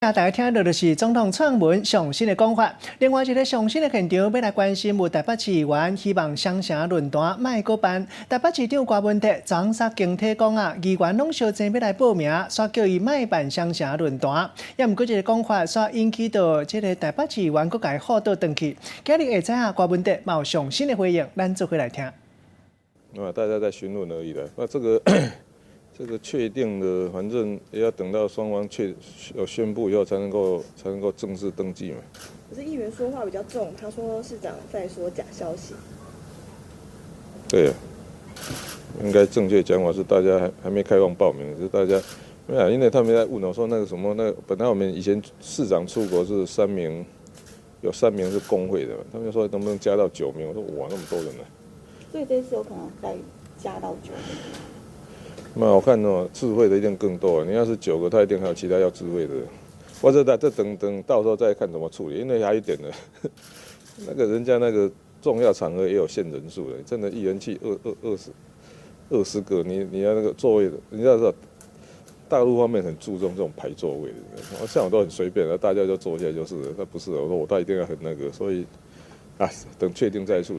大家听到的是总统蔡英文上新的讲法。另外一个上新的现场要来关心，有台北市议员希望双城论坛卖搁办。台北市长郭文哲昨杀经体讲议员拢相争要来报名，煞叫伊卖办双城论坛。也毋过这个讲法，煞引起到这个台北市议员搁家报道回去。今日下知郭文哲有上新的回应，咱做回来听。大家在询问而已啦。那这个确定的，反正也要等到双方有宣布以后才能够正式登记嘛。可是议员说话比较重，他说市长在说假消息。对啊，应该正确讲法是大家还没开放报名，是大家因为他们在问我说那个什么本来我们以前市长出国是3名，有3名是工会的，他们就说能不能加到9名？我说哇那么多人呢。所以这次有可能再加到9名。蛮好看哦，智慧的一定更多。你要是9个，他一定还有其他要智慧的。或者这等到时候再看怎么处理，因为还有一点呢，那个人家那个重要场合也有限人数的，真的议员去20个，你要那个座位的，你要知道大陆方面很注重这种排座位的，像我都很随便的，大家就坐下就是了，那不是我说他一定要很那个，所以等确定再处理。